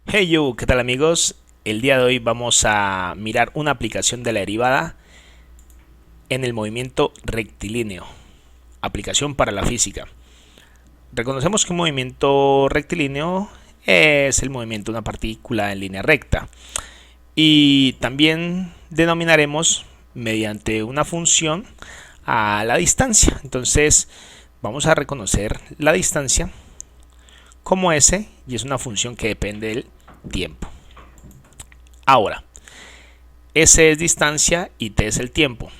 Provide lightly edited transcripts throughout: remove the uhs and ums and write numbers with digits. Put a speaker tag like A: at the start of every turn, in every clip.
A: Hey you, ¿qué tal amigos? El día de hoy vamos a mirar una aplicación de la derivada en el movimiento rectilíneo. Aplicación para la física. Reconocemos que un movimiento rectilíneo es el movimiento de una partícula en línea recta. Y también denominaremos mediante una función a la distancia. Entonces vamos a reconocer la distancia como S y es una función que depende del tiempo. Ahora, S es distancia y T es el tiempo.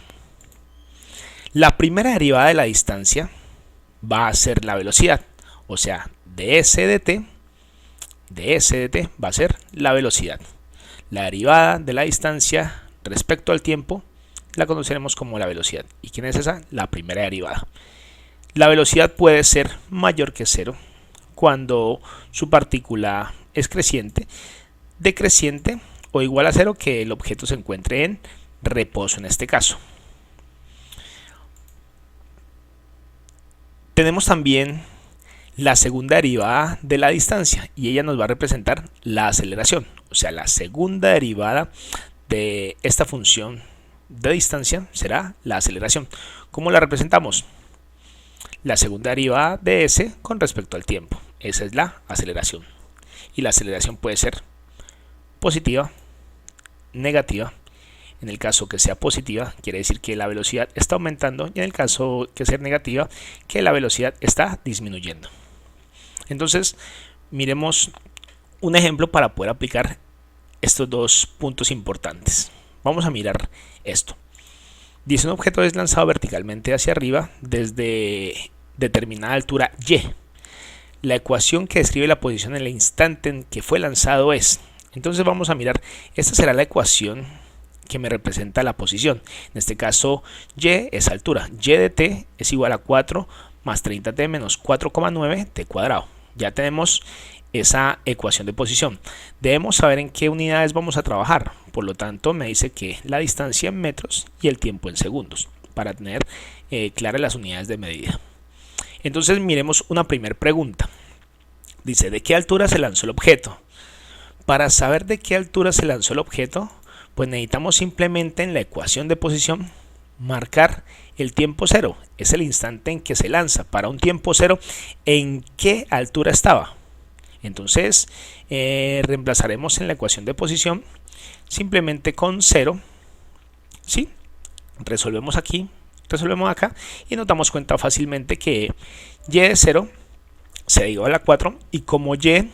A: La primera derivada de la distancia va a ser la velocidad. O sea, de S de T va a ser la velocidad. La derivada de la distancia respecto al tiempo la conoceremos como la velocidad. ¿Y quién es esa? La primera derivada. La velocidad puede ser mayor que cero cuando su partícula es creciente, decreciente o igual a cero que el objeto se encuentre en reposo en este caso. Tenemos también la segunda derivada de la distancia y ella nos va a representar la aceleración. O sea, la segunda derivada de esta función de distancia será la aceleración. ¿Cómo la representamos? La segunda derivada de s con respecto al tiempo. Esa es la aceleración. Y la aceleración puede ser positiva, negativa. En el caso que sea positiva, quiere decir que la velocidad está aumentando, y en el caso que sea negativa, que la velocidad está disminuyendo. Entonces, miremos un ejemplo para poder aplicar estos dos puntos importantes. Vamos a mirar esto. Dice: un objeto es lanzado verticalmente hacia arriba desde determinada altura y. La ecuación que describe la posición en el instante en que fue lanzado es. Entonces vamos a mirar, esta será la ecuación que me representa la posición. En este caso, y es altura. Y de t es igual a 4 más 30t menos 4,9 t cuadrado. Ya tenemos esa ecuación de posición. Debemos saber en qué unidades vamos a trabajar. Por lo tanto, me dice que la distancia en metros y el tiempo en segundos, para tener claras las unidades de medida. Entonces miremos una primera pregunta. Dice: ¿de qué altura se lanzó el objeto? Para saber de qué altura se lanzó el objeto, pues necesitamos simplemente en la ecuación de posición marcar el tiempo cero. Es el instante en que se lanza. Para un tiempo cero, ¿en qué altura estaba? Entonces reemplazaremos en la ecuación de posición simplemente con 0. ¿Sí? Resolvemos aquí, resolvemos acá y nos damos cuenta fácilmente que y de 0 se da igual a 4, y como y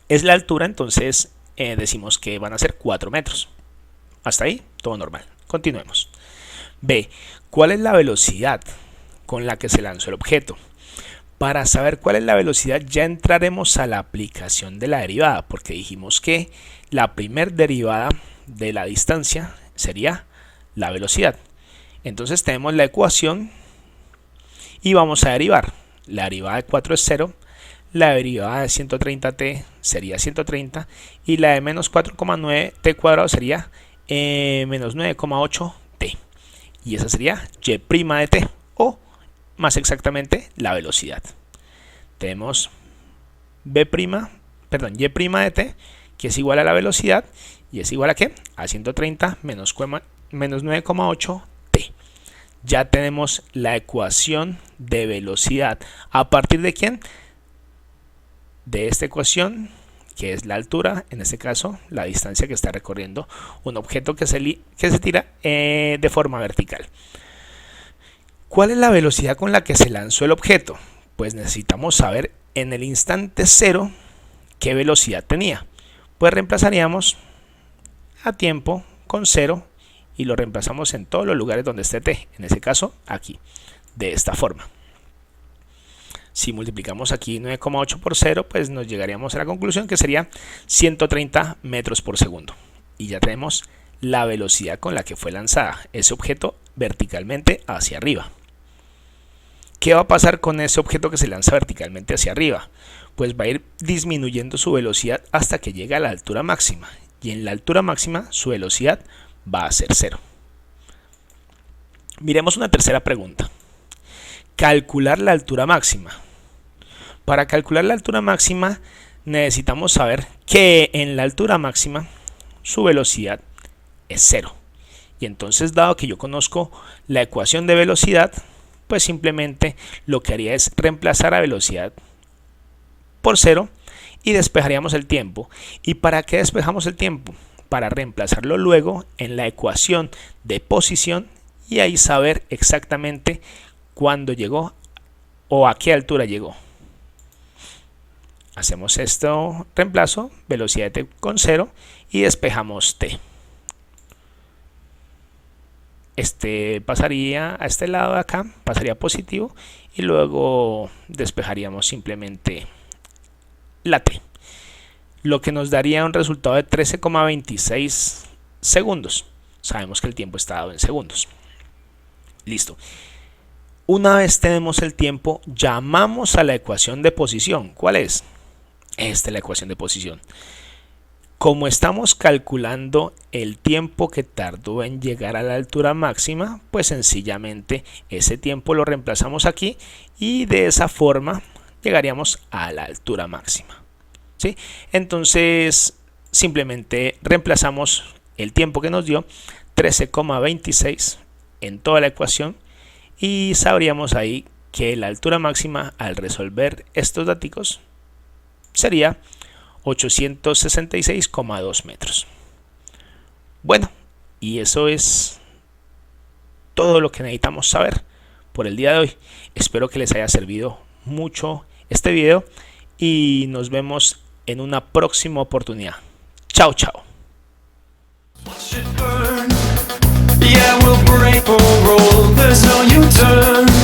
A: es la altura, entonces decimos que van a ser 4 metros. Hasta ahí, todo normal. Continuemos. B. ¿Cuál es la velocidad con la que se lanzó el objeto? Para saber cuál es la velocidad ya entraremos a la aplicación de la derivada, porque dijimos que la primer derivada de la distancia sería la velocidad. Entonces tenemos la ecuación y vamos a derivar. La derivada de 4 es 0, la derivada de 130t sería 130 y la de menos 4,9 t cuadrado sería menos 9,8t. Y esa sería y' de t, o más exactamente la velocidad. Tenemos y' de t, que es igual a la velocidad, y es igual a ¿qué? A 130 menos 9,8 t. Ya tenemos la ecuación de velocidad. ¿A partir de quién? De esta ecuación, que es la altura, en este caso la distancia que está recorriendo un objeto que se tira de forma vertical. ¿Cuál es la velocidad con la que se lanzó el objeto? Pues necesitamos saber en el instante cero qué velocidad tenía. Pues reemplazaríamos a tiempo con 0 y lo reemplazamos en todos los lugares donde esté t, en ese caso aquí, de esta forma. Si multiplicamos aquí 9,8 por 0, pues nos llegaríamos a la conclusión que sería 130 metros por segundo. Y ya tenemos la velocidad con la que fue lanzada ese objeto verticalmente hacia arriba. ¿Qué va a pasar con ese objeto que se lanza verticalmente hacia arriba? Pues va a ir disminuyendo su velocidad hasta que llegue a la altura máxima. Y en la altura máxima su velocidad va a ser 0. Miremos una tercera pregunta. Calcular la altura máxima. Para calcular la altura máxima necesitamos saber que en la altura máxima su velocidad es 0. Y entonces, dado que yo conozco la ecuación de velocidad, pues simplemente lo que haría es reemplazar a velocidad por 0 y despejaríamos el tiempo. ¿Y para qué despejamos el tiempo? Para reemplazarlo luego en la ecuación de posición y ahí saber exactamente cuándo llegó o a qué altura llegó. Hacemos esto, reemplazo velocidad de t con 0 y despejamos t. Este pasaría a este lado de acá, pasaría positivo y luego despejaríamos simplemente la t, lo que nos daría un resultado de 13,26 segundos. Sabemos que el tiempo está dado en segundos. Listo. Una vez tenemos el tiempo, llamamos a la ecuación de posición. ¿Cuál es? Esta es la ecuación de posición. Como estamos calculando el tiempo que tardó en llegar a la altura máxima, pues sencillamente ese tiempo lo reemplazamos aquí y de esa forma llegaríamos a la altura máxima. ¿Sí? Entonces simplemente reemplazamos el tiempo que nos dio, 13,26 en toda la ecuación, y sabríamos ahí que la altura máxima al resolver estos datos sería 866,2 metros. Bueno, y eso es todo lo que necesitamos saber por el día de hoy. Espero que les haya servido mucho este video y nos vemos en una próxima oportunidad. Chao, chao.
B: Yeah, we'll break or roll, there's no U-turn.